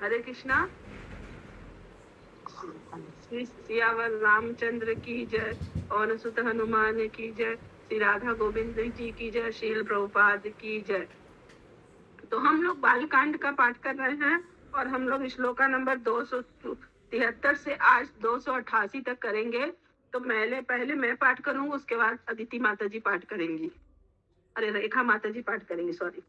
हरे कृष्णा। श्री सियावर रामचंद्र की जय, और सुत हनुमान की जय, श्री राधा गोविंद जी की जय, शील प्रभुपाद की जय। तो हम लोग बालकांड का पाठ कर रहे हैं और हम लोग श्लोका नंबर 273 से आज 288 तक करेंगे। तो पहले मैं पाठ करूंगी, उसके बाद अदिति माता जी पाठ करेंगी, अरे रेखा माता जी पाठ करेंगी, सॉरी।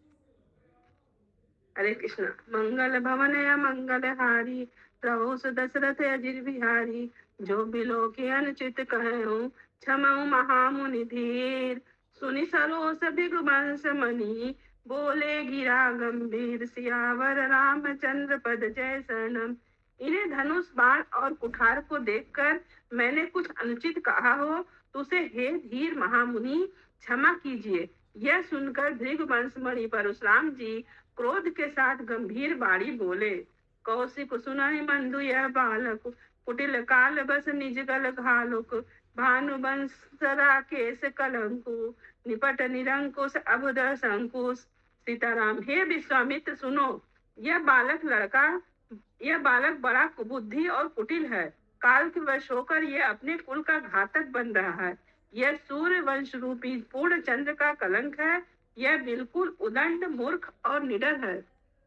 हरे कृष्ण। मंगल भवन या मंगल हारी, प्रभु दशरथ अजिर बिहारी, जो बिलो के अनुचित कहूँ, क्षमऊ महामुनि धीर, सुनि सरोस बिघुवंश मणि, बोले गिरा गंभीर, सियावर रामचंद्र पद जय शरणम। इन्हें धनुष बाण और कुठार को देखकर मैंने कुछ अनुचित कहा हो तो उसे हे धीर महामुनि क्षमा कीजिए। यह सुनकर भृगुवंश मणि परशुराम जी क्रोध के साथ गंभीर बाणी बोले, कौशिक सुनहि मंदु यह बालक, कुटिल काल बस निज गल घालुक, भानुवंश राकेश कलंकु, निपट निरंकुश अबुध संकुश। सीताराम। हे विश्वामित्र सुनो, यह बालक बड़ा कुबुद्धि और कुटिल है। काल के वश होकर यह अपने कुल का घातक बन रहा है। यह सूर्य वंश रूपी पूर्ण चंद्र का कलंक है। यह बिल्कुल उदंड मूर्ख और निडर है।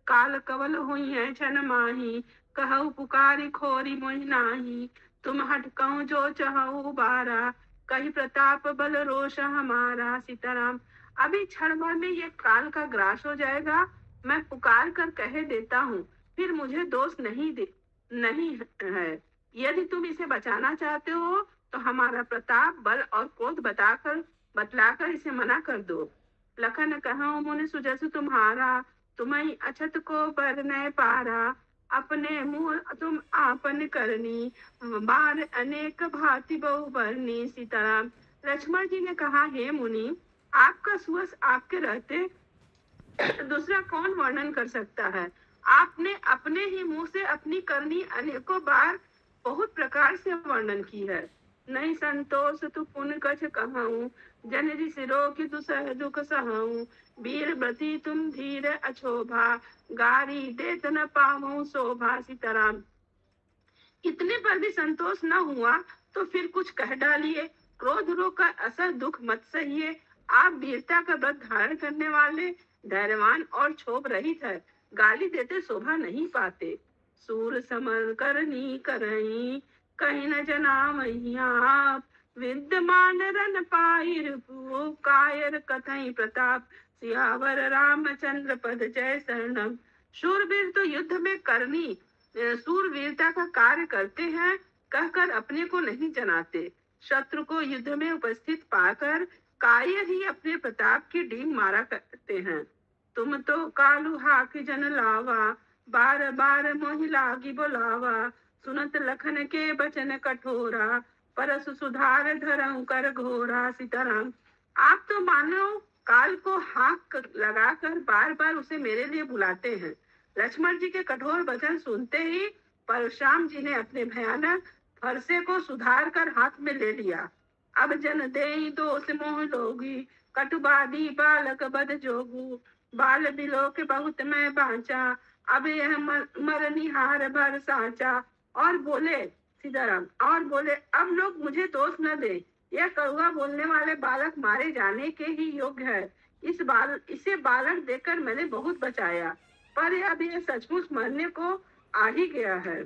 काल कवल हुई है छन माही, कहु पुकारी खोरी मोहि नाही, तुम हट कहूँ जो चहु बारा, कही प्रताप बल रोष हमारा। सीताराम। अभी क्षण भर में ये काल का ग्रास हो जाएगा। मैं पुकार कर कह देता हूँ, फिर मुझे दोष नहीं है। यदि तुम इसे बचाना चाहते हो तो हमारा प्रताप बल और क्रोध बतलाकर इसे मना कर दो। लखन कहूँ मुनि सुजस तुम्हारा, तुम्हें अछत को पर न पारा, अपने मुँह तुम आपन करनी, बार अनेक भांति बहु बरनी। सीताराम। लक्ष्मण जी ने कहा, हे मुनि, आपका सुयश आपके रहते दूसरा कौन वर्णन कर सकता है। आपने अपने ही मुंह से अपनी करनी अनेकों बार बहुत प्रकार से वर्णन की है। नहीं संतोष तु पुन कछ कहूँ, जनरी सिरो की दुसह दुख सहूँ, वीर व्रती तुम धीर अछोभा, गारी देत न पाऊँ शोभा। सीताराम। इतने पर भी संतोष न हुआ तो फिर कुछ कह डालिए। क्रोध रोकर असर दुख मत सहिए। आप वीरता का व्रत धारण करने वाले, धैर्यवान और क्षोभ रहित है। गाली देते शोभा नहीं पाते। सूर समर करनी करई, कहीं न जना आप, विद्यमान रन पाइर कायर कथई प्रताप, सियावर रामचंद्र पद जय शरणम। शूरवीर तो युद्ध में करनी सूरवीरता का कार्य करते हैं, कहकर अपने को नहीं जनाते। शत्रु को युद्ध में उपस्थित पाकर कायर ही अपने प्रताप की डींग मारा करते हैं। तुम तो कालू हाक जन लावा, बार बार मोहि लागी बुलावा, सुनत लखन के बचन कठोरा, परसु सुधार धरऊं कर घोरा। सीताराम। आप तो मानो काल को हाक लगाकर बार बार उसे मेरे लिए बुलाते हैं। लक्ष्मण जी के कठोर वचन सुनते ही परशुराम जी ने अपने भयानक फरसे को सुधार कर हाथ में ले लिया। अब जन देई दोष मोह लोगी, कटुबादी बालक बद जोगू, बाल बिलो के बहुत मैं बांचा, अब यह मरनिहार भर साचा। और बोले सीताराम, और बोले, अब लोग मुझे दोष न दे, यह कड़वा बोलने वाले बालक मारे जाने के ही योग्य है। इसे बालक देकर मैंने बहुत बचाया, पर अब यह सचमुच मरने को आ ही गया है।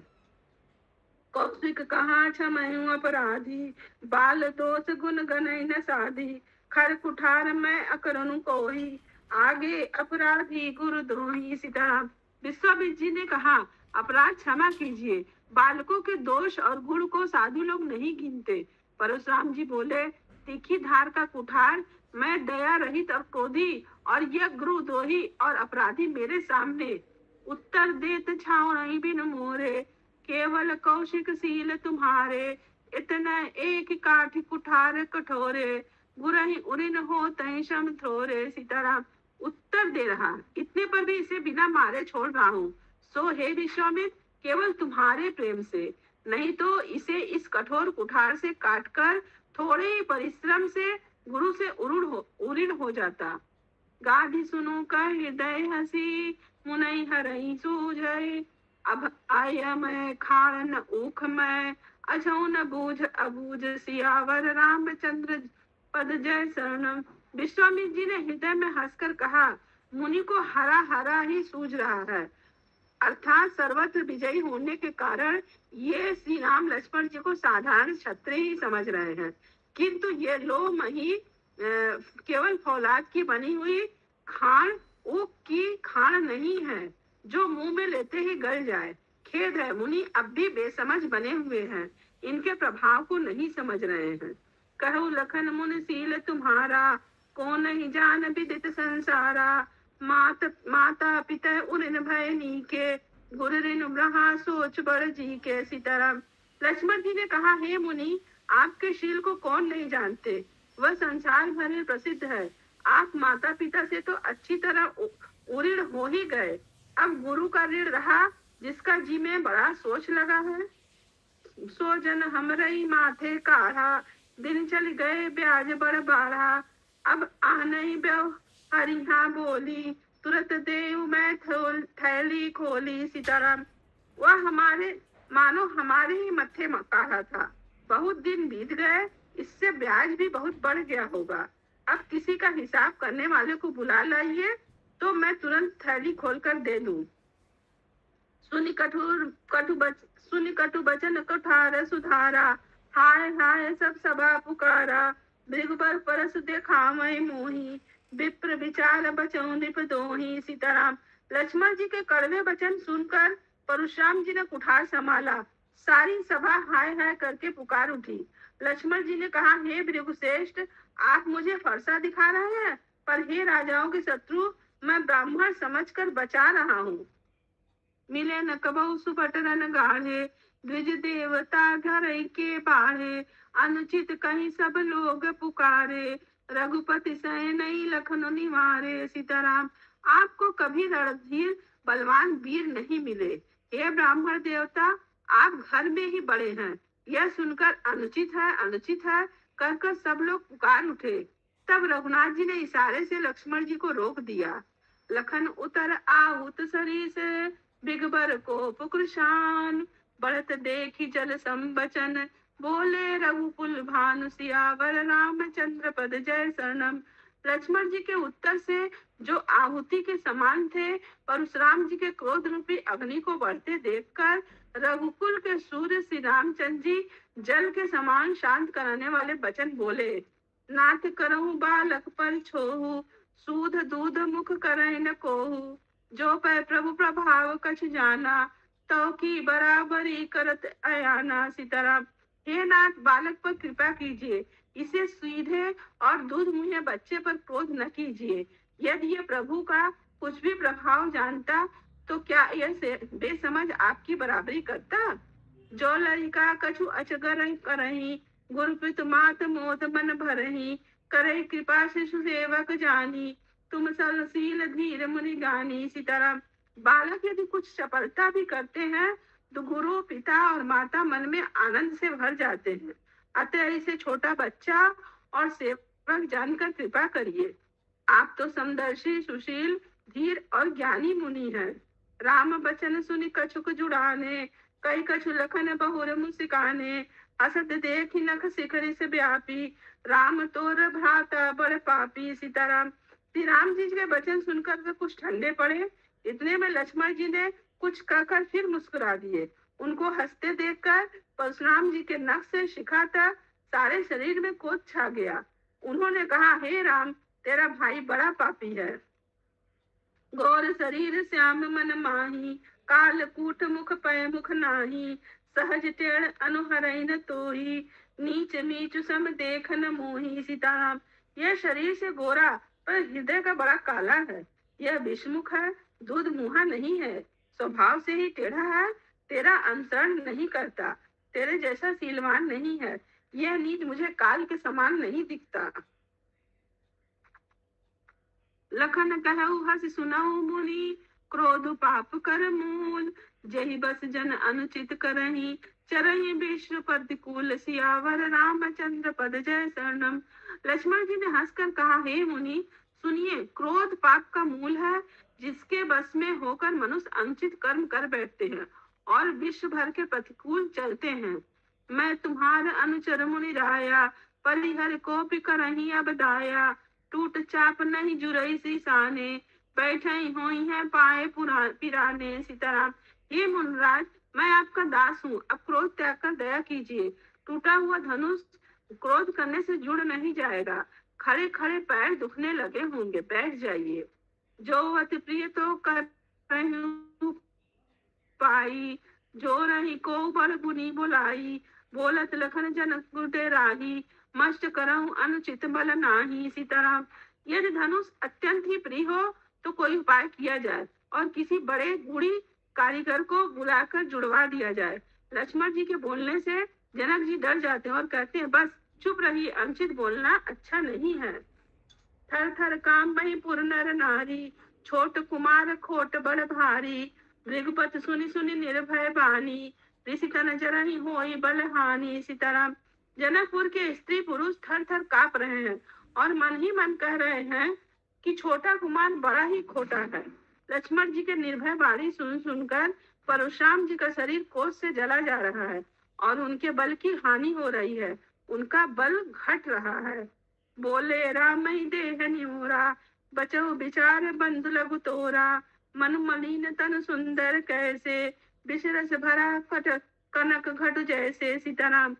कौशिक कहा क्षमयूं अपराधी, बाल दोष गुण गनई न साधी, खर कुठार मैं अकरनु कोई, आगे अपराधी गुरु द्रोही। सीताराम। विश्वामित्र जी ने कहा, अपराध क्षमा कीजिए, बालकों के दोष और गुण को साधु लोग नहीं गिनते। परशुराम जी बोले, तीखी धार का कुठार मैं दया रहित और क्रोधी, और यह गुरुद्रोही और अपराधी मेरे सामने। उत्तर देत छावनी बिन मोरे, केवल कौशिक सील तुम्हारे, इतना एक काठ कुठार कठोरे, बुरहि उरिन हो तहि शम थोरे। सीताराम। उत्तर दे रहा, इतने पर भी इसे बिना मारे छोड़ रहा हूँ। सो हे विश्वामित्र, केवल तुम्हारे प्रेम से, नहीं तो इसे इस कठोर कुठार से काटकर थोड़े ही परिश्रम से गुरु से उरीण हो जाता। गाधी सुनु का हृदय हसी, मुनई हरई सूझई, अब आय मैं खाड़ न ऊख मैं, अछऊ न बूझ अबूझ, सियावर रामचंद्र पद जय शरणम। विश्वामित्र जी ने हृदय में हंसकर कहा, मुनि को हरा हरा ही सूझ रहा है, अर्थात सर्वत्र विजयी होने के कारण ये श्री राम लक्ष्मण जी को साधारण क्षत्रिय ही समझ रहे हैं, किंतु ये लोमही केवल फौलाद की बनी हुई खान ऊख की खान नहीं है, जो मुंह में लेते ही गल जाए। खेद है, मुनि अब भी बेसमझ बने हुए हैं, इनके प्रभाव को नहीं समझ रहे हैं। कहु लखन मुनि सील तुम्हारा, को नहीं जान विदित संसारा। माता पिता उरिन भय नीके, गुरु ऋण ब्रहा सोच बड़ जी के। सीताराम। लक्ष्मण जी ने कहा, हे मुनि, आपके शील को कौन नहीं जानते, वह संसार भर में प्रसिद्ध है। आप माता पिता से तो अच्छी तरह उऋण हो ही गए, अब गुरु का ऋण रहा, जिसका जी में बड़ा सोच लगा है। सो जन हमरई माथे काढ़ा, दिन चल गए ब्याज बड़ बाढ़ा। अब आनई ब्यव हरिहा बोली, तुरंत देव मैं थैली खोली। सीताराम। वह मानो हमारे ही मत्थे काढ़ा था, बहुत दिन बीत गए, इससे ब्याज भी बहुत बढ़ गया होगा। अब किसी का हिसाब करने वाले को बुला लाइए, तो मैं तुरंत थैली खोलकर दे दूं। सुनि कटु बचन कठार सुधारा, हाय हाय सब सभा पुकारा। भृगुबर परस देखावै मोही, विप्र विचार बचऊ निप दोही। सीताराम। लक्ष्मण जी के कड़वे वचन सुनकर परशुराम जी ने कुठार संभाला, सारी सभा हाय हाय करके पुकार उठी। लक्ष्मण जी ने कहा, हे भृगुश्रेष्ठ, आप मुझे फरसा दिखा रहे हैं, पर हे राजाओं के शत्रु, मैं ब्राह्मण समझकर बचा रहा हूँ। मिले न कबहु सुपट रन गाढ़े, द्विज देवता घर के बाढ़े। अनुचित कहीं सब लोग पुकारे, रघुपति सह नहीं लखन निवारे। सीताराम। आपको कभी रणधीर बलवान वीर नहीं मिले, हे ब्राह्मण देवता, आप घर में ही बड़े हैं। यह सुनकर अनुचित है कहकर सब लोग पुकार उठे। तब रघुनाथ जी ने इशारे से लक्ष्मण जी को रोक दिया। लखन उतर आहुत सरी से, बिगबर को पुकृशान। बढ़त देखी जल संबचन, बोले रघुकुल भानु। सियावर रामचंद्र पद जय शरणम। लक्ष्मण जी के उत्तर से, जो आहुति के समान थे, परशुराम जी के क्रोध रूपी अग्नि को बढ़ते देखकर रघुकुल के सूर्य श्री रामचंद्र जी जल के समान शांत कराने वाले वचन बोले। नाथ करहु बालक पर छोहु, सूध दूध मुख करय न कोहु। जो पै प्रभु प्रभाव कछ जाना, तो की बराबरी करत अयाना। सीताराम। हे नाथ, बालक पर कृपा कीजिए, इसे सीधे और दूध मुहे बच्चे पर क्रोध न कीजिए। यदि ये प्रभु का कुछ भी प्रभाव जानता, तो क्या यह बेसमझ आपकी बराबरी करता। जो लड़का कछु अचगर करही, गुरुपित मात मोद मन भरही। करे कृपा शिशु सेवक जानी, तुम सरशील धीर मुनि गानी। सीताराम। बालक यदि कुछ चपलता भी करते हैं, तो गुरु पिता और माता मन में आनंद से भर जाते हैं। अतः इसे छोटा बच्चा और सेवक जानकर कृपा करिए। आप तो समदर्शी, सुशील, धीर और ज्ञानी मुनि हैं। राम बचन सुनि कछुक जुड़ाने, कई कछु लखन बहुर मुस्काने। असत देख नख शिखरी से व्यापी, राम तोर भ्राता बड़ पापी। सीताराम। श्री राम जी के वचन सुनकर वे कुछ ठंडे पड़े। इतने में लक्ष्मण जी ने कुछ कहकर फिर मुस्कुरा दिए। उनको हंसते देखकर परशुराम जी के नख से शिखा तक सारे शरीर में क्रोध छा गया। उन्होंने कहा, हे राम, तेरा भाई बड़ा पापी है। गौर शरीर श्याम मन माही, काल कूट मुख पय मुख नाही। सहज टेढ़ अनुहरई न तोही, नीच नीच सम देख न मोही। सीताराम। यह शरीर से गोरा पर हृदय का बड़ा काला है। यह विषमुख है, दूध मुहा नहीं है, स्वभाव से ही टेढ़ा है, तेरा अनुसरण नहीं करता, तेरे जैसा सीलवान नहीं है। यह नीच मुझे काल के समान नहीं दिखता। लखन कहु हस सुनहु मुनि, क्रोध पाप कर मूल। जहि बस जन अनुचित करही, चरहि विष्णु प्रतिकूल। सियावर रामचंद्र पद जय शरणम। लक्ष्मण जी ने हंसकर कहा, हे मुनि, सुनिए, क्रोध पाप का मूल है। जिसके बस में होकर मनुष्य अनुचित कर्म कर बैठते हैं और विश्व भर के प्रतिकूल चलते हैं। मैं तुम्हारा अनुचर मुनि राया, परिहर को करही अब दाया, टूट चाप नहीं जुरई सी साने, बैठे हुई है पाए पिराने। सीताराम। ये मुनराज, मैं आपका दास हूँ, अब क्रोध त्याग कर दया कीजिए। टूटा हुआ धनुष क्रोध करने से जुड़ नहीं जाएगा। खड़े खड़े पैर दुखने लगे होंगे, बैठ जाइए। जो अति प्रिय तो कर पाई, जो रही को बल गुनी बुलाई, बोलत लखन जनक गुटे राही, मस्त करहु अनुचित बल नाही। सीताराम। यदि धनुष अत्यंत ही प्रिय हो तो कोई उपाय किया जाए और किसी बड़े गुणी कारीगर को बुलाकर जुड़वा दिया जाए। लक्ष्मण जी के बोलने से जनक जी डर जाते हैं और कहते हैं, बस चुप रहिए, अनुचित बोलना अच्छा नहीं है। थर थर काम बही पुर नर नारी, छोट कुमार खोट बड़ भारी, मृगपत सुनि सुनि निर्भय बानी, ऋषि तन जरहि होई बल हानि। सीताराम। जनकपुर के स्त्री पुरुष थर थर कांप रहे हैं और मन ही मन कह रहे हैं कि छोटा कुमार बड़ा ही खोटा है। लक्ष्मण जी के निर्भय बाणी सुन सुनकर परशुराम जी का शरीर कोष से जला जा रहा है और उनके बल की हानि हो रही है, उनका बल घट रहा है। बोले राम ही देह निमोरा, बचो विचार बंधु लघु तोरा, मन मलिन तन सुंदर कैसे, विषरस भरा कनक घट जैसे। सीताराम।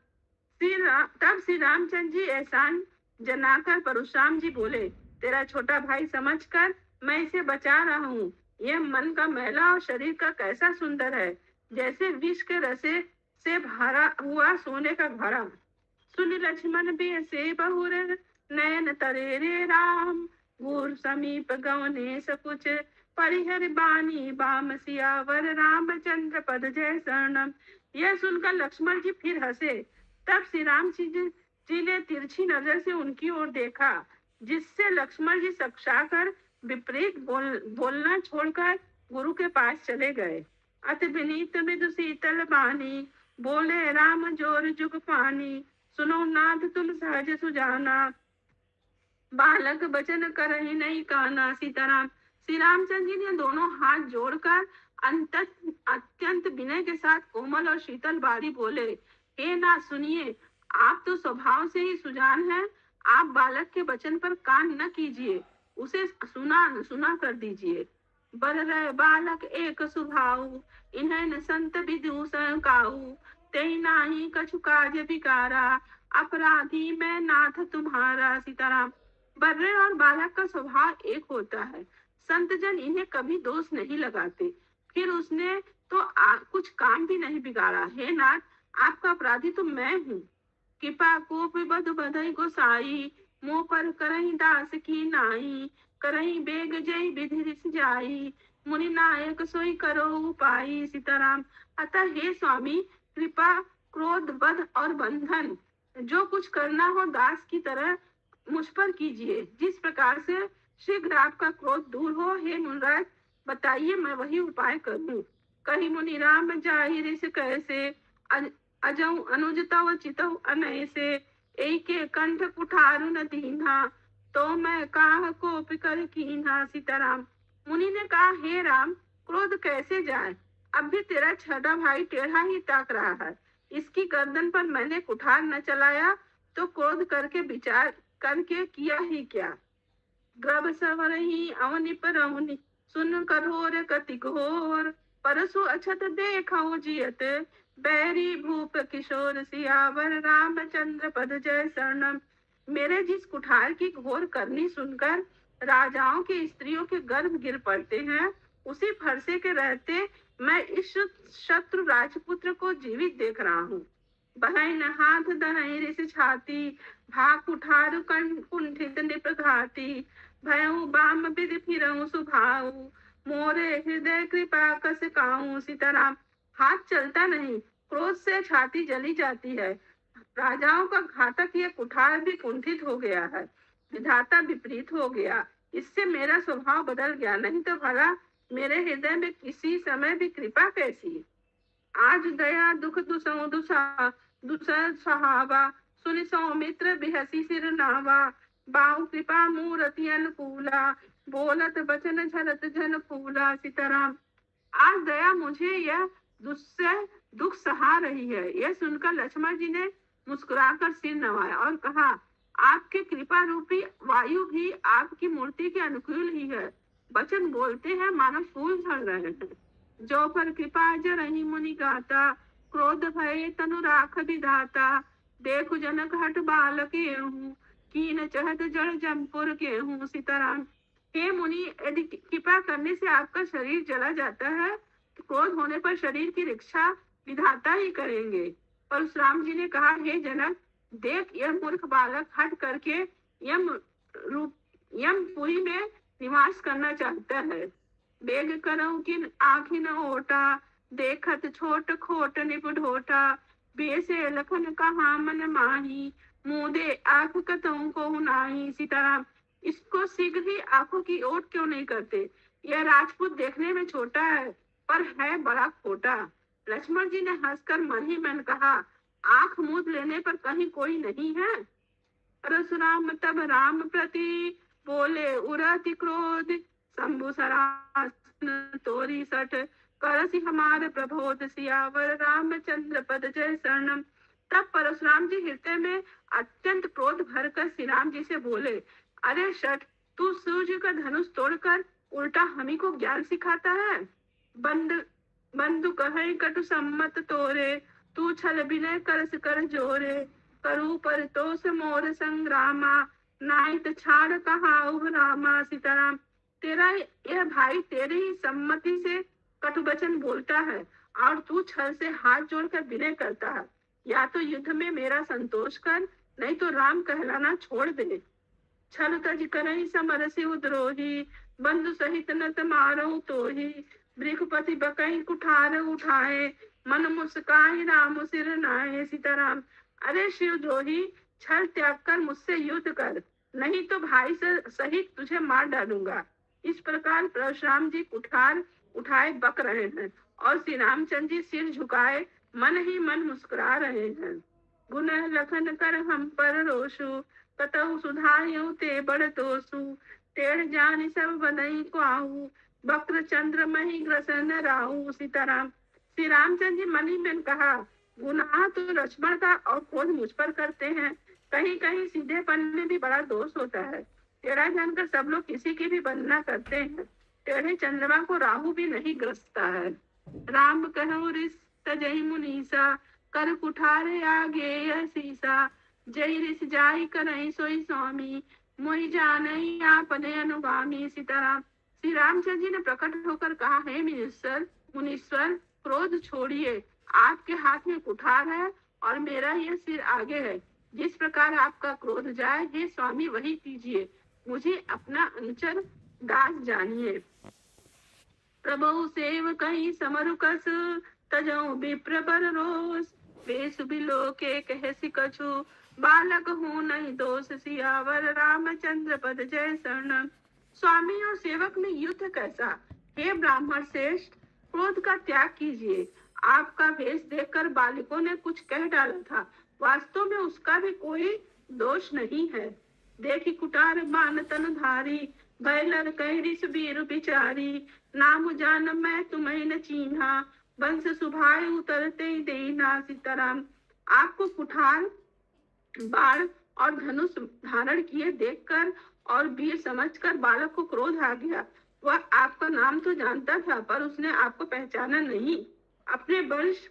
तब श्री रामचंद्र जी एहसान जनाकर परशुराम जी बोले, तेरा छोटा भाई समझकर मैं इसे बचा रहा हूँ। यह मन का मैला और शरीर का कैसा सुंदर है, जैसे विष के रसे से भरा हुआ सोने का घड़ा। सुन लक्ष्मण भी से बहुर, नयन तरे रे राम, गुर समीप गवने सकुच, परिहर बानी बाम सियावर, रामचंद्र पद जय शरणम। यह सुनकर लक्ष्मण जी फिर हंसे। तब श्री राम जी ने तिरछी नजर से उनकी ओर देखा, जिससे लक्ष्मण जी सकशाकर विपरीत बोलना छोड़कर गुरु के पास चले गए। अति विनीत मृदु शीतल बानी, बोले राम जोर जुग पानी, सुनो नाथ तुम सहज सुजाना, बालक बचन करहि नहीं काना। सीताराम। श्री रामचंद्र जी ने दोनों हाथ जोड़कर अत्यंत विनय के साथ कोमल और शीतल बारी बोले, हे नाथ सुनिए, आप तो स्वभाव से ही सुजान हैं, आप बालक के वचन पर कान न कीजिए, उसे सुना कर दीजिए। बर रहे बालक एक सुभाऊ, इन्हें संत विदूषण काऊ, ते नाही कछु काज बिकारा, अपराधी मैं नाथ तुम्हारा। सीताराम। बर्रे और बालक का स्वभाव एक होता है, संत जन इन्हें कभी दोष नहीं लगाते, फिर उसने तो कुछ काम भी नहीं बिगाड़ा। हे नाथ, आपका अपराधी तो मैं हूँ। कृपा को बद बधई गोसाई, मुँह पर करही दास की नाई, करही बेग जय विधि रिस जाई, मुनि नायक सोई करो उपाई। सीताराम। अतः हे स्वामी, कृपा, क्रोध, बध और बंधन, जो कुछ करना हो दास की तरह मुझ पर कीजिए, जिस प्रकार से शीघ्र आपका क्रोध दूर हो। हे मुनिराज, बताइए, मैं वही उपाय करूं। कही मुनि राम जाहि ऋषि कैसे, अजऊ अनुजतव चितव अनैसे, एके कंठ कुठारु न दीन्हा, तो मैं काह को पिकर कीन्हा। सीताराम। मुनि ने कहा, हे राम, क्रोध कैसे जाए, अब भी तेरा छोटा भाई टेढ़ा ही ताक रहा है, इसकी गर्दन पर मैंने कुठार न चलाया तो क्रोध करके विचार करके किया ही क्या। ग्रभ सवरही अवनि परहुनि, सुन कठोर कति घोर, परसु अछत देखौ जियत, बैरी भूप किशोर सियावर, रामचंद्र पद जय शरणम। मेरे जिस कुठार की घोर करनी सुनकर राजाओं की स्त्रियों के गर्भ गिर पड़ते हैं, उसी फरसे के रहते मैं इस शत्रु राजपुत्र को जीवित देख रहा हूँ। बहन हाथ दहई ऋषि छाती, भाग कुठार कुंठित निपघाती, भयउ बाम विधि फिरऊ सुभाऊ, मोरे हृदय कृपा कस काऊ। सीताराम। हाथ चलता नहीं, क्रोध से छाती जली जाती है, राजाओं का घातक ये कुठार भी कुंठित हो गया है, विधाता विपरीत हो गया, इससे मेरा स्वभाव बदल गया, नहीं तो भला मेरे हृदय में किसी समय भी कृपा कैसी। आज दया दुख दुसह सहावा, सुनि सौमित्र बिहसी सिर नावा, बाहु कृपा मूर्ति अनुकूला, बोलत बचन झरत झन फूला। सीताराम। आज दया मुझे यह दुष्से दुख सहा रही है। यह सुनकर लक्ष्मण जी ने मुस्कुराकर सिर नवाया और कहा, आपके कृपा रूपी वायु भी आपकी मूर्ति के अनुकूल ही है। वचन बोलते हैं मानो फूल झड़ रहे हैं। जो पर कृपा जरहि मुनि गाता, क्रोध भय तनु राख विधाता। देखु जनक हट बाल के हूँ, कीन चहत जड़ जमपुर के हूँ। सीताराम। हे मुनि, यदि कृपा करने से आपका शरीर जला जाता है तो क्रोध होने पर शरीर की रक्षा विधाता ही करेंगे। परशुराम जी ने कहा, हे जनक, देख यह मूर्ख बालक हट करके यमपुरी में निवास करना चाहता है। बेग करऊं कि आँखि न ओटा, देखत छोट खोट निपुट होटा। बेसे लखन कहा मन माही, मुँह दे आँख कतहु को नाही। सीताराम। इसको शीघ्र ही आंखों की ओट क्यों नहीं करते? यह राजपूत देखने में छोटा है पर है बड़ा खोटा। लक्ष्मण जी ने हंसकर मन ही मन कहा, आंख मूंद लेने पर कहीं कोई नहीं है। परशुराम तब राम प्रति बोले उरति क्रोध, शंभु सरासन तोरी सठ। करसी हमारे प्रबोध, सियावर रामचंद्र पद जय शरणम। तब परशुराम जी हृदय में अत्यंत क्रोध भरकर श्री राम जी से बोले, अरे शठ, तू सूर्य का धनुष तोड़कर उल्टा हमी को ज्ञान सिखाता है। बंधु कहे कटु सम्मत तोरे, तू छल विनय करस कर जोरे। करू पर तोष मोर संग्रामा, नाहित छाड़ कहाऊ रामा। सीताराम। तेरा यह भाई तेरे ही सम्मति से कटु वचन बोलता है और तू छल से हाथ जोड़कर विनय करता है। या तो युद्ध में मेरा संतोष कर, नहीं तो राम कहलाना छोड़ दे। छल तज करहि समर सिउ द्रोही, बंधु सहित नत मारऊ तोही। भृगुपति बकहि कुठार उठाए, मन मुस्काहि राम सिर नाए। सीताराम। अरे शिवद्रोही, छल त्याग कर मुझसे युद्ध कर, नहीं तो भाई से सहित तुझे मार डालूंगा। इस प्रकार परशुराम जी कुठार उठाए बक रहे हैं और श्री रामचंद्र जी सिर झुकाए मन ही मन मुस्कुरा रहे हैं। गुण लखन कर हम पर रोषु, कतहु सुधायु ते बड़ दोषु। टेढ़ जान सब बदई को आहू, वक्र चंद्र मही ग्रसन राहु। सीताराम। श्री रामचंद्र जी मन ही मन कहा, गुनाह तो लक्ष्मण का और क्रोध मुझ पर करते हैं। कहीं कहीं सीधेपन में भी बड़ा दोष होता है। टेढ़ा जानकर सब लोग किसी की भी वंदना करते हैं। टेढ़े चंद्रमा को राहु भी नहीं ग्रसता है। राम कहूँ रिस तजहि मुनीसा, कर कुठारे आगे शीसा। जय ऋष जाई करई सोई स्वामी, मोहि जानई आपने अनुगामी। सीताराम। श्री रामचंद्र जी ने प्रकट होकर कहा, हे मुनीश्वर, क्रोध छोड़िए। आपके हाथ में कुठार है और मेरा यह सिर आगे है। जिस प्रकार आपका क्रोध जाए, हे स्वामी वही कीजिए। मुझे अपना अनुचर दास जानिए। प्रभु सेव कहीं समरु कस, तजऊ विप्र बर रोष। बेसु बिलोके कहसि कछु, बालक हूँ नहीं दोष। सियावर रामचंद्र पद जय शरणम। स्वामी और सेवक में युद्ध कैसा? हे ब्राह्मण श्रेष्ठ, क्रोध का त्याग कीजिए। आपका भेष देखकर बालकों ने कुछ कह डाला था, वास्तव में उसका भी कोई दोष नहीं है। देखी कुटार बान तन धारी, बैलर कहरी सुबीर बिचारी। नाम जान मैं तुम्हें न चीन्हा, वंश सुभाए उतरते देना। सीताराम। आपको कुठार, बाण और धनुष धारण किए देखकर और वीर समझकर बालक को क्रोध आ गया। वह आपका नाम तो जानता था पर उसने आपको पहचाना नहीं। अपने वंश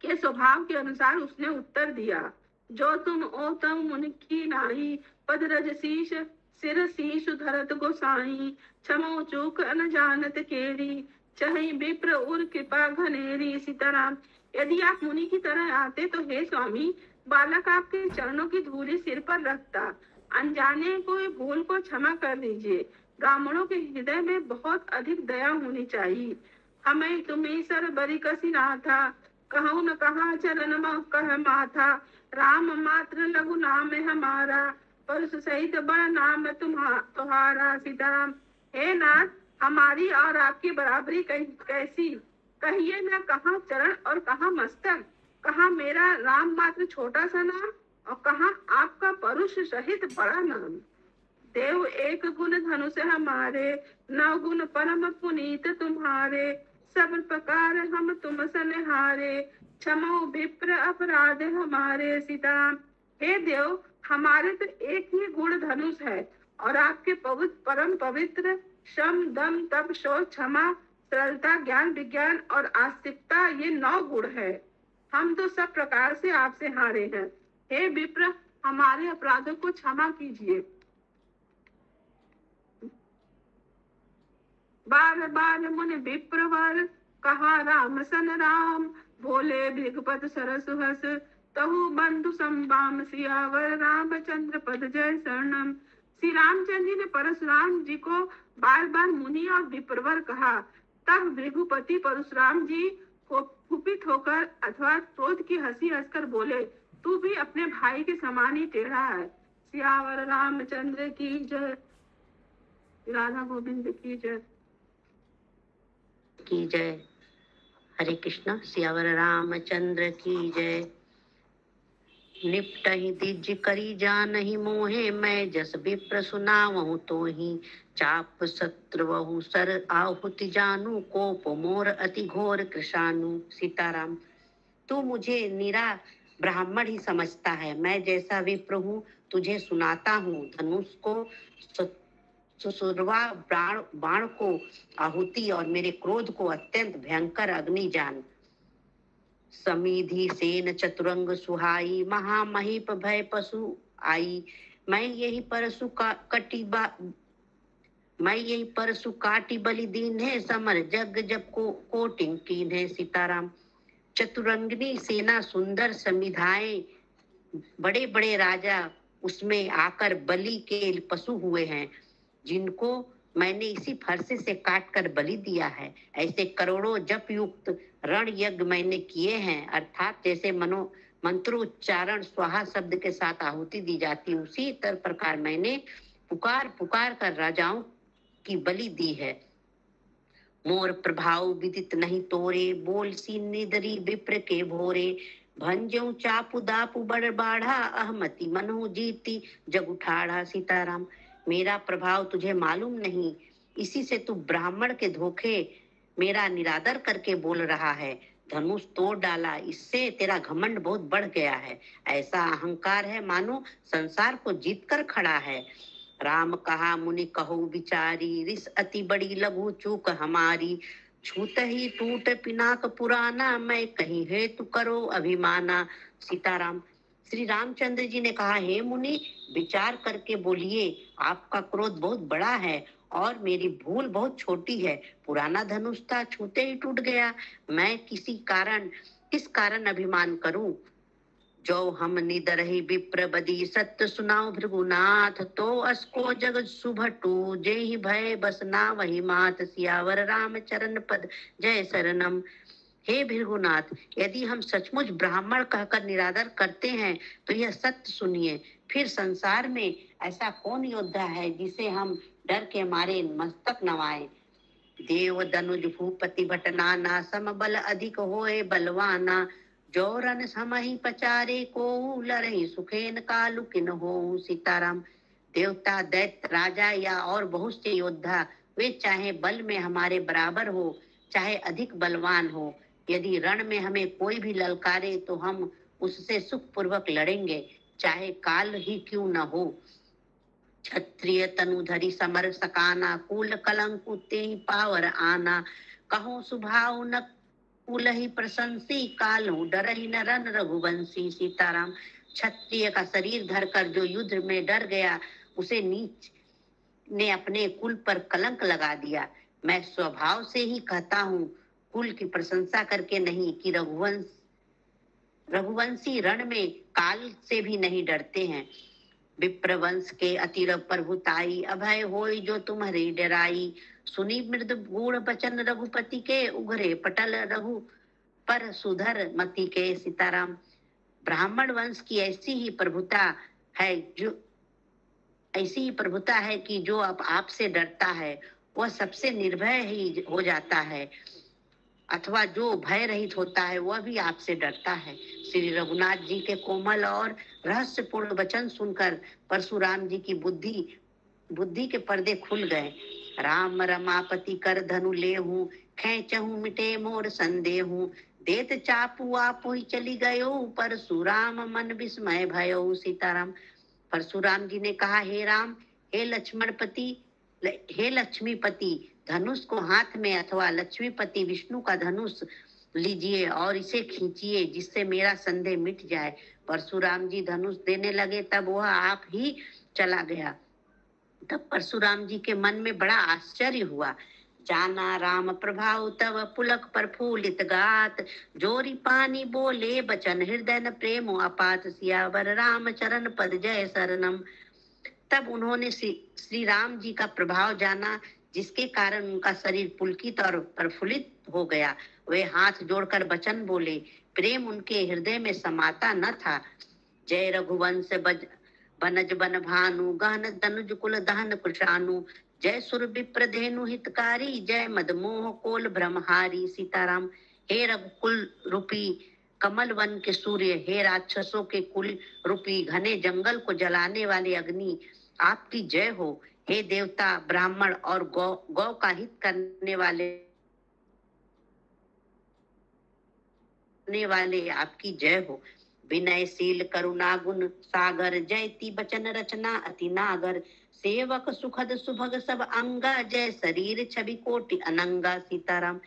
के स्वभाव के अनुसार उसने उत्तर दिया, जो तुम ओ तम मुनि नाही। पद रज शीश सिर शीश धरत गोसाई, क्षमो चूक न जानत केरी। चहि विप्र उर कृपा घनेरी। सीताराम। यदि आप मुनि की तरह आते तो हे स्वामी, बालक आपके चरणों की धूली सिर पर रखता। अनजाने को भूल को क्षमा कर दीजिए। ब्राह्मणों के हृदय में बहुत अधिक दया होनी चाहिए। हमें तुम्हें सर बरी कसी ना था, कहूँ न कहा चरण कह माथा। राम मात्र लघु नाम है हमारा, परसु सहित बड़ा नाम तुम्हारा। सीताराम। हे नाथ, हमारी और आपकी बराबरी कैसी? कहिए न, कहाँ चरण और कहाँ मस्तक। कहाँ मेरा राम मात्र छोटा सा नाम और कहाँ आपका परुष सहित बड़ा नाम। देव एक गुण धनुष हमारे, 9 गुण परम पुनीत तुम्हारे। सब प्रकार हम तुम सनिहारे, क्षमो विप्र अपराध हमारे। सीताराम, हे देव, हमारे तो एक ही गुण धनुष है और आपके पवित्र परम पवित्र शम दम तप शौच क्षमा सरलता ज्ञान विज्ञान और आस्तिकता, ये 9 गुण है। हम तो सब प्रकार से आपसे हारे हैं। हे विप्र, हमारे अपराधों को क्षमा कीजिए। बार बार मुनि विप्रवर, कहा राम सन राम। भोले भृगपत सरस हस, तहु बंधु संबाम। सियावर रामचंद्र पद जय शरणम। श्री रामचंद्र जी ने परशुराम जी को बार बार मुनि और विप्रवर कहा। तब भृगुपति परशुराम जी को कुपित होकर अथवा क्रोध की हंसी हंसकर बोले, तू भी अपने भाई के समान ही टेढ़ा है। सियावर रामचंद्र की जय। राधा गोविंद की जय। की जय। हरे कृष्ण। सियावर रामचंद्र की जय। निपटहि दिज करी जानहि मोहे, मैं जस विप्र सुनावहु तोहि। चाप शत्रुवहु सर आहुति जानू, कोप मोर अति घोर कृशानु। सीताराम, तू मुझे निरा ब्राह्मण ही समझता है। मैं जैसा विप्र हूँ तुझे सुनाता हूँ। धनुष को सुसुरवा बाण को आहुति और मेरे क्रोध को अत्यंत भयंकर अग्नि जान। समीधि सेन चतुरंग सुहाई, महामहिप भय पशु आई। मैं यही परसु काटी बलि दीन है, समर जग जब को कोटिंग कीन है। सीताराम, चतुरंगिनी सेना, सुंदर समिधाएं, बड़े बड़े राजा उसमें आकर बलि के पशु हुए हैं, जिनको मैंने इसी फरसे से काट कर बलि दिया है। ऐसे करोड़ों जप युक्त रण यज्ञ मैंने किए हैं, अर्थात जैसे मंत्रोच्चारण स्वाहा शब्द के साथ आहुति दी जाती, उसी तरह प्रकार मैंने पुकार पुकार कर राजाओं की बलि दी है। मोर प्रभाव विदित नहीं तोरे, बोल सी निदरी विप्र के भोरे। भंजऊ चापू दापू बड़ बाढ़ा, अहमति मनो जीती जग उठाड़ा। सीताराम, मेरा प्रभाव तुझे मालूम नहीं, इसी से तू ब्राह्मण के धोखे मेरा निरादर करके बोल रहा है। धनुष तोड़ डाला, इससे तेरा घमंड बहुत बढ़ गया है। ऐसा अहंकार है मानो संसार को जीत कर खड़ा है। राम कहा मुनि कहो विचारी, रिस अति बड़ी लघु चूक हमारी। छूत ही टूट पिनाक पुराना, मैं कहीं हेतु करो अभिमाना। सीताराम, श्री रामचंद्र जी ने कहा, हे मुनि, विचार करके बोलिए, आपका क्रोध बहुत बड़ा है और मेरी भूल बहुत छोटी है। पुराना धनुष था, छूते ही टूट गया। मैं किस कारण अभिमान करूं? जो हम निदरहि विप्र बदी, सत्य सुनाओ भृगुनाथ। तो असको जगत सुभटू, जेहि भय बसना वही मात। सियावर राम चरण पद जय शरणम। हे भृगुनाथ, यदि हम सचमुच ब्राह्मण कहकर निरादर करते हैं तो यह सत्य सुनिए। फिर संसार में ऐसा कौन योद्धा है जिसे हम डर के मारे मस्तक नवाए। देव दनुज भूपति भट नाना, सम बल अधिक होए बलवाना। जो रन समहि पचारे को, लरहि सुखेन कालु किन हो। सीताराम, देवता दैत्य राजा या और बहुत से योद्धा, वे चाहे बल में हमारे बराबर हो चाहे अधिक बलवान हो, यदि रण में हमें कोई भी ललकारे तो हम उससे सुखपूर्वक लड़ेंगे, चाहे काल ही क्यों न हो। क्षत्रिय तनुधरी समर सकाना, कुल कलंकु तेहि पावर आना। कहो सुभाव न कुल ही प्रशंसी, कालू डरहि न रन रघुवंशी। सीताराम, क्षत्रिय का शरीर धरकर जो युद्ध में डर गया, उसे नीच ने अपने कुल पर कलंक लगा दिया। मैं स्वभाव से ही कहता हूँ, कुल की प्रशंसा करके नहीं, कि रघुवंशी रण में काल से भी नहीं डरते हैं। विप्रवंश के अतिर प्रभुताई, अभय होई जो तुम्हारी डराई। सुनी मृद गूढ़ बचन रघुपति के, उघरे पटल रघु पर सुधर मति के। सीताराम, ब्राह्मण वंश की ऐसी ही प्रभुता है कि जो आपसे डरता है वह सबसे निर्भय ही हो जाता है, अथवा जो भय रहित होता है वह भी आपसे डरता है। श्री रघुनाथ जी के कोमल और रहस्यपूर्ण वचन सुनकर परशुराम जी की बुद्धि बुद्धि के पर्दे खुल गए। राम रमापति कर धनु लेहूं, खेचहूं मिटे मोर संदेहूं, देत चापू आपु ही चली गयो, परशुराम मन विस्मय भयो। सीताराम। परशुराम जी ने कहा, हे राम, हे लक्ष्मणपति, हे लक्ष्मीपति, धनुष को हाथ में अथवा लक्ष्मीपति विष्णु का धनुष लीजिए और इसे खींचिए, जिससे मेरा संदेह मिट जाए। परशुराम जी धनुष देने लगे, तब वह आप ही चला गया। तब परशुराम जी के मन में बड़ा आश्चर्य हुआ। जाना राम प्रभाव तव पुलक प्रफुल्लित गात, जोरी पानी बोले बचन हृदय न प्रेम अपात, सियावर राम चरण पद जय शरणम। तब उन्होंने श्री राम जी का प्रभाव जाना, जिसके कारण उनका शरीर पुलकित और प्रफुल्लित हो गया। वे हाथ जोड़कर वचन बोले, प्रेम उनके हृदय में समाता न था। जय रघुवंश बनज बन भानु, गहन दनुज कुल दहन कुशानु, जय सुर विप्र धेनु हितकारी, जय मद मोह कोल ब्रह्महारी। सीताराम। हे रघुकुल रूपी कमल वन के सूर्य, हे राक्षसों के कुल रूपी घने जंगल को जलाने वाले अग्नि, आपकी जय हो। हे देवता, ब्राह्मण और गौ का हित करने वाले आपकी जय हो। विनयशील करुणा गुण सागर, जयति बचन रचना अति नागर, सेवक सुखद सुभग सब अंगा, जय शरीर छवि कोटि अनंगा। सीताराम।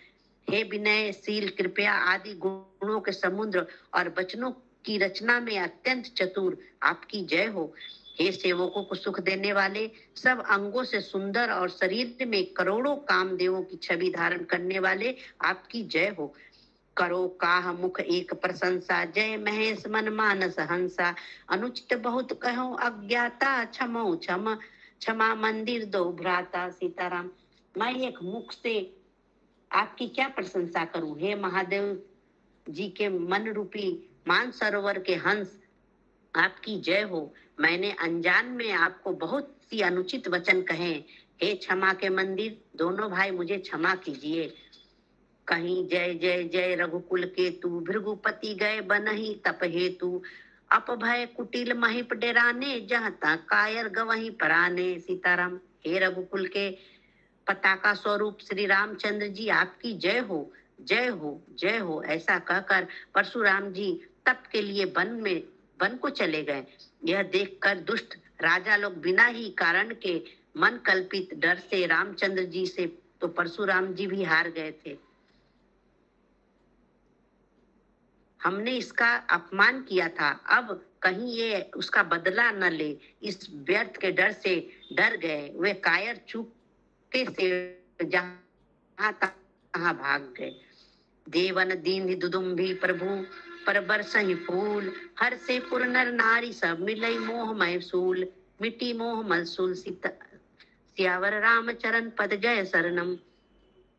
हे विनयशील, कृपया आदि गुणों के समुद्र और वचनों की रचना में अत्यंत चतुर, आपकी जय हो। हे सेवकों को सुख देने वाले, सब अंगों से सुंदर और शरीर में करोड़ों कामदेवों की छवि धारण करने वाले, आपकी जय हो। करो काह मुख एक प्रशंसा, जय महेश मन मानस हंसा, अनुचित बहुत कहो अज्ञाता, क्षमो क्षम क्षमा मंदिर दो भ्राता। सीताराम। मैं एक मुख से आपकी क्या प्रशंसा करूं। हे महादेव जी के मन रूपी मान सरोवर के हंस, आपकी जय हो। मैंने अनजान में आपको बहुत सी अनुचित वचन कहे। हे क्षमा के मंदिर, दोनों भाई मुझे क्षमा कीजिए। कहीं जय जय जय रघुकुल के तू, भृगुपति गए बनहि तप हेतु, अपभय कुटिल महिप डेराने, जहाँ तक कायर गवही पराने। सीताराम। हे रघुकुल के पताका स्वरूप श्री रामचंद्र जी, आपकी जय हो, जय हो, जय हो। ऐसा कहकर परशुराम जी तप के लिए वन को चले गए। यह देखकर दुष्ट राजा लोग बिना ही कारण के मन कल्पित डर से रामचंद्र जी से तो परशुराम जी भी हार गए थे। हमने इसका अपमान किया था, अब कहीं ये उसका बदला न ले, इस व्यर्थ के डर से डर गए। वे कायर चुपके से जहां तहां भाग गए। देवन दीन दुदुम्भी प्रभु पर बरसहि फूल, हर से पुर नर नारी सब मिलई मोहमय सूल, मिट्टी मोह मलसूल। सियावर राम चरण पद जय शरणम।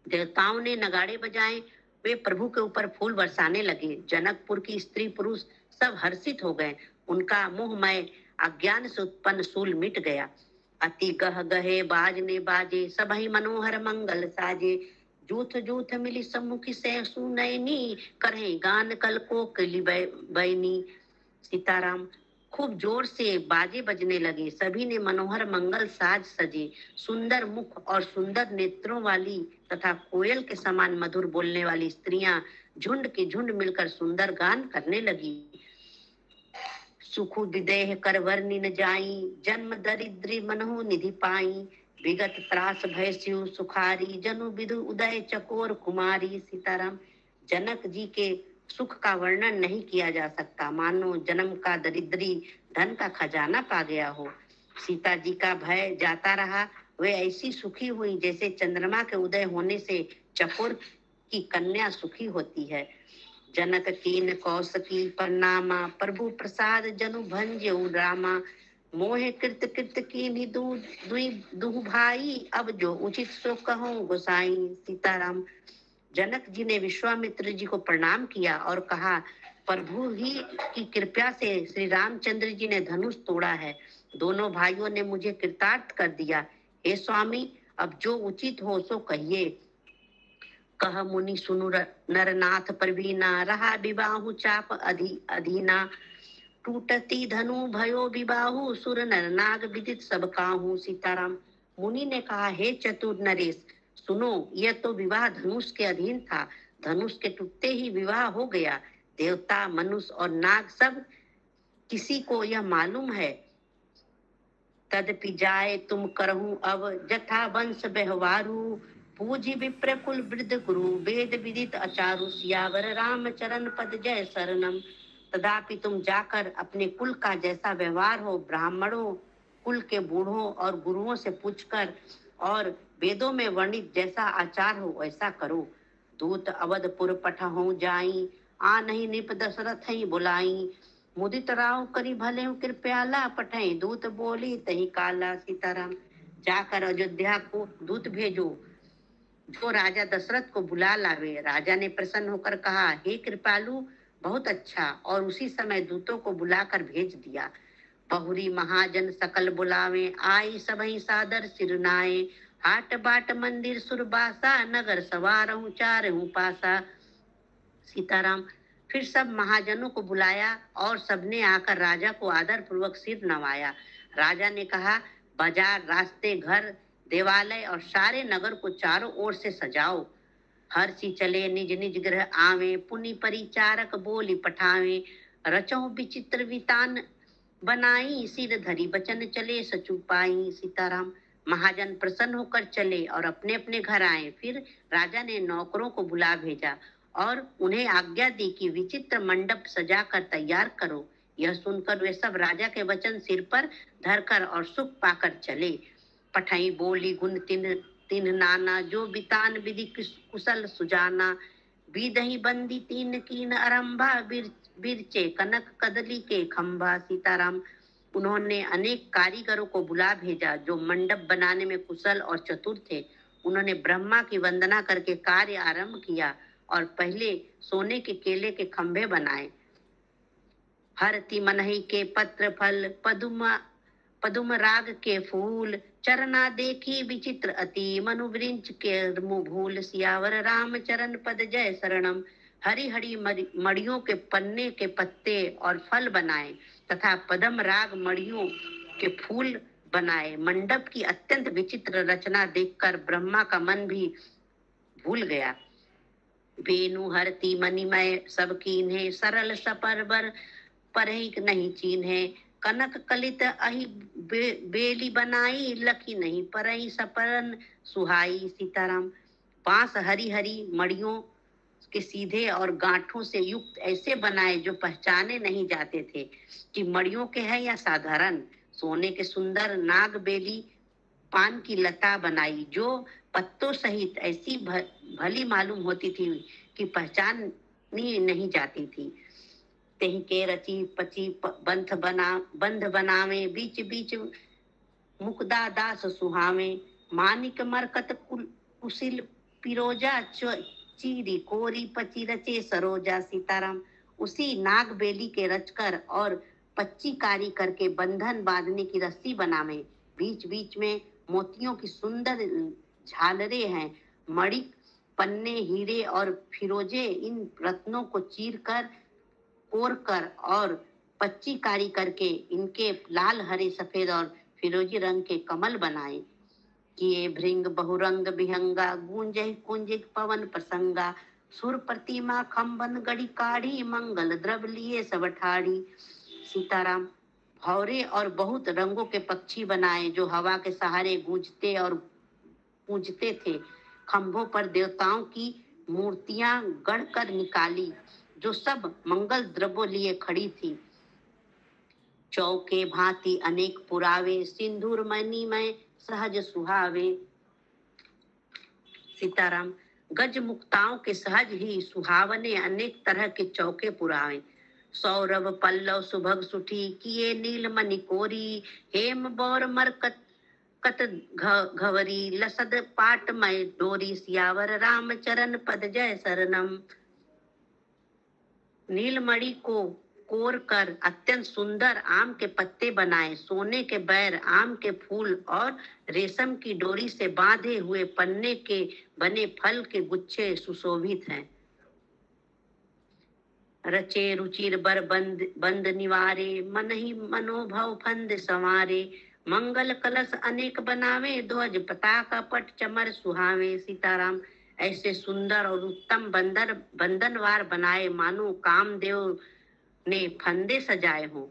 देवताओं ने नगाड़े बजाए, वे प्रभु के ऊपर फूल बरसाने लगे। जनकपुर की स्त्री पुरुष सब हर्षित हो गए। उनका मोहमय अज्ञान से उत्पन्न सूल मिट गया। अति गह गहे बाजने बाजे, सबहि मनोहर मंगल साजे, जूथ जूथ मिली सम्मुखी से सुनैनी, करहे गान कल को कली बैनी। सीताराम। खूब जोर से बाजे बजने लगे। सभी ने मनोहर मंगल साज सजे। सुंदर मुख और सुंदर नेत्रों वाली तथा कोयल के समान मधुर बोलने वाली स्त्रियां झुंड के झुंड मिलकर सुंदर गान करने लगी। सुखु विदेह कर वर्णि न जाई, जन्म दरिद्री मनहु निधि पाई, विगत त्रास भय शिव सुखारी, जनु विदु उदय चकोर कुमारी। सीताराम। जनक जी के सुख का वर्णन नहीं किया जा सकता, मानो जन्म का दरिद्री धन का खजाना पा गया हो। सीता जी का भय जाता रहा। वे ऐसी सुखी हुई जैसे चंद्रमा के उदय होने से चकोर की कन्या सुखी होती है। जनक कीन कौशकी परनामा, प्रभु प्रसाद जनु भंजऊ रामा, मोहे कृत कृत कीन्ही दुहि भाई, अब जो उचित सो कहूं गोसाई। सीताराम। जनक जी ने विश्वामित्र जी को प्रणाम किया और कहा, प्रभु ही की कृपा से श्री रामचंद्र जी ने धनुष तोड़ा है। दोनों भाइयों ने मुझे कृतार्थ कर दिया। हे स्वामी, अब जो उचित हो सो कहिए। कह मुनि सुनु नरनाथ प्रवीणा, रहा विबाहु चाप अधीना, टूटती धनु भयो विबाहु सुर नर नाग विदित सब काहू। सीताराम। मुनि ने कहा, हे चतुर नरेश, सुनो, यह तो विवाह धनुष के अधीन था। धनुष के टूटते ही विवाह हो गया। देवता, मनुष्य और नाग सब किसी को यह मालूम है। तदपि जाए तुम करहूं अब जथा वंश व्यवहारू। पूजी विप्र कुल वृद्ध गुरु वेद विदित अचारु। सियावर राम चरण पद जय शरणम। तदापि तुम जाकर अपने कुल का जैसा व्यवहार हो, ब्राह्मणों कुल के बूढ़ों और गुरुओं से पूछकर, और वेदों में वर्णित जैसा आचार हो वैसा करो। दूत अवधपुर पठहु जाई, आ नहीं निप दशरथ ही बुलाई। मुदित राव करी भले कृपयाला, पठे दूत बोली तही काला। सीताराम। जाकर अयोध्या को दूत भेजो जो राजा दशरथ को बुला लावे। राजा ने प्रसन्न होकर कहा, हे कृपालु, बहुत अच्छा। और उसी समय दूतों को बुलाकर भेज दिया। बहुरी महाजन सकल बुलावे, आई सबही सादर सिरनाए। हाट बाट मंदिर सुरबासा, नगर सवारहूं चारहूं पासा। सीताराम। फिर सब महाजनों को बुलाया और सबने आकर राजा को आदर पूर्वक सिर नवाया। राजा ने कहा, बाजार, रास्ते, घर, देवालय और सारे नगर को चारों ओर से सजाओ। हर्षि चले निज निज गृह आवे, पुनि परिचारक बोली पठावे। रचो विचित्र वितान बनाई, सिर धरी बचन चले सचु पाई। सीताराम। महाजन प्रसन्न होकर चले और अपने अपने घर आए। फिर राजा ने नौकरों को बुला भेजा और उन्हें आज्ञा दी कि विचित्र मंडप सजाकर तैयार करो। यह सुनकर वे सब राजा के वचन सिर पर धरकर और सुख पाकर चले। पठई बोली गुण तिन तिन नाना, जो बितान विधि कुशल सुजाना। बीदही बंदी तीन कीन आरंभा, बिरचे कनक कदली के खंभा। सीताराम। उन्होंने अनेक कारीगरों को बुला भेजा जो मंडप बनाने में कुशल और चतुर थे। उन्होंने ब्रह्मा की वंदना करके कार्य आरंभ किया और पहले सोने के केले के खंभे बनाए। हरति मनहि के पत्र फल, पदुम राग के फूल। चरना देखी विचित्र अति, मनु वृंच के मुभूल। सियावर राम चरण पद जय शरणम। हरी हरी मड़ियों के पन्ने के पत्ते और फल बनाए तथा पदम राग मड़ियों के फूल बनाए। मंडप की अत्यंत विचित्र रचना देखकर ब्रह्मा का मन भी भूल गया। वेणु हरती मणिमय सब कीन्हे, सरल सपरबर परहि नहीं चीन्हे। कनक कलित अहि बेली बनाई, लखी नहीं परहि सपरन सुहाई। सीताराम। बांस हरी हरी मड़ियों के सीधे और गांठों से युक्त ऐसे बनाए जो पहचाने नहीं जाते थे कि मड़ियों के हैं या साधारण। सोने के सुंदर नाग बेली पान की लता बनाई जो पत्तों सहित ऐसी भली मालूम होती थी कि पहचानी नहीं जाती थी। तेहि के रची पची बंध बनावे, बीच बीच मुकदा दास सुहावे। मानिक मरकत कुशिल पिरोजा, चीरी कोरी पची रचे सरोजा। सीताराम। उसी नाग बेली के रचकर और पच्ची कारी करके बंधन बांधने की रस्सी बनावे। बीच बीच में मोतियों की सुंदर झालरें हैं। मणि, पन्ने, हीरे और फिरोजे इन रत्नों को चीर कर, कोर कर और पच्ची कारी करके इनके लाल, हरे, सफेद और फिरोजी रंग के कमल बनाए। किए भृंग बहुरंग विहंगा, गूंजे कुंजिक पवन प्रसंगा। सुर प्रतिमा खम्बन गढ़ी काढ़ी, मंगल द्रव्य लिए सब ठाड़ी। सीताराम। भौरे और बहुत रंगों के पक्षी बनाए जो हवा के सहारे गूंजते और पूजते थे। खंभों पर देवताओं की मूर्तियां गढ़कर निकाली जो सब मंगल द्रव्यों लिए खड़ी थी। चौके भांति अनेक पुरावे, सिंदूर मणिमय सहज सुहावे। सीताराम। गज मुक्ताओं के सहज ही सुहावने अनेक तरह के चौके पुरावे। सौरभ पल्लव सुभग सुठी, किए नील मणि कोरी। हेम बौर मरकत कत घवरी, लसद पाटमय डोरी। सियावर राम चरण पद जय शरणम। नीलमणि को कोर कर अत्यंत सुंदर आम के पत्ते बनाए। सोने के बैर, आम के फूल और रेशम की डोरी से बांधे हुए पन्ने के बने फल के गुच्छे सुशोभित हैं। रचे रुचिर बर बंद बंद निवारे, मन ही मनोभव फंद संवारे, मंगल कलश अनेक बनावे, ध्वज पताका पट चमर सुहावे। सीताराम। ऐसे सुंदर और उत्तम बंदर बंधनवार बनाए, मानो कामदेव ने फंदे सजाए हों।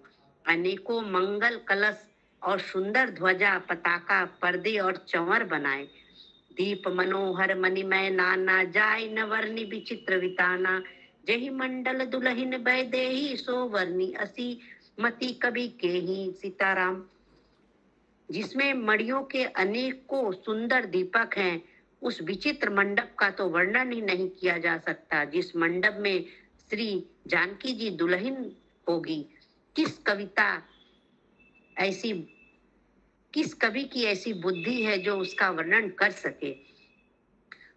अनेकों मंगल कलश और सुंदर ध्वजा पताका पर्दे और चंवर बनाए। दीप मनोहर मणिमय नाना, जाय नवर्णी विचित्र विताना, जही मंडल दुलहिन बैदेही, सो वर्णी असी मति कवि के ही। सीताराम। जिसमें मड़ियों के अनेकों सुंदर दीपक हैं, उस विचित्र मंडप का तो वर्णन ही नहीं किया जा सकता, जिस मंडप में श्री जानकी जी दुल्हन होगी। किस कवि की ऐसी बुद्धि है जो उसका वर्णन कर सके।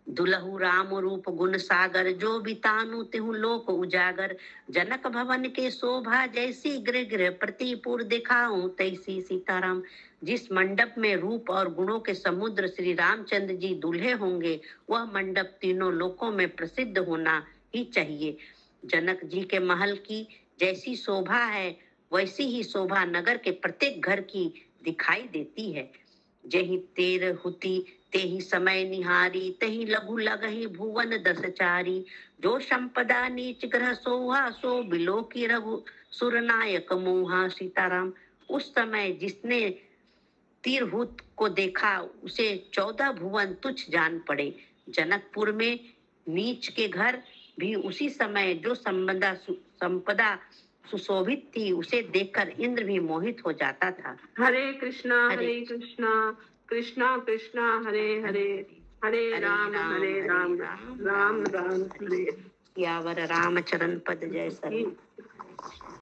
दुलहु राम रूप गुण सागर, जो बितानु तिहु लोक उजागर, जनक भवन के शोभा जैसी, गृह गृह प्रतिपुर दिखाऊं तैसी। सीताराम। जिस मंडप में रूप और गुणों के समुद्र श्री रामचंद्र जी दूल्हे होंगे, वह मंडप तीनों लोकों में प्रसिद्ध होना ही चाहिए। जनक जी के महल की जैसी शोभा है, वैसी ही शोभा नगर के प्रत्येक घर की दिखाई देती है। जही तेर हुती तेहि समय निहारी, तही लघु लगहि भुवन दस चारी, जो संपदा नीच ग्रह सोहा, सो बिलो की रघु सुरनायक मोहा। सीताराम। उस समय जिसने तीरहुत को देखा, उसे 14 भुवन तुच्छ जान पड़े। जनकपुर में नीच के घर भी उसी समय जो संपदा सुशोभित थी, उसे देखकर इंद्र भी मोहित हो जाता था। हरे कृष्णा कृष्णा कृष्णा हरे हरे, हरे राम राम राम राम हरे। सियावर रामचरण पद जय सर।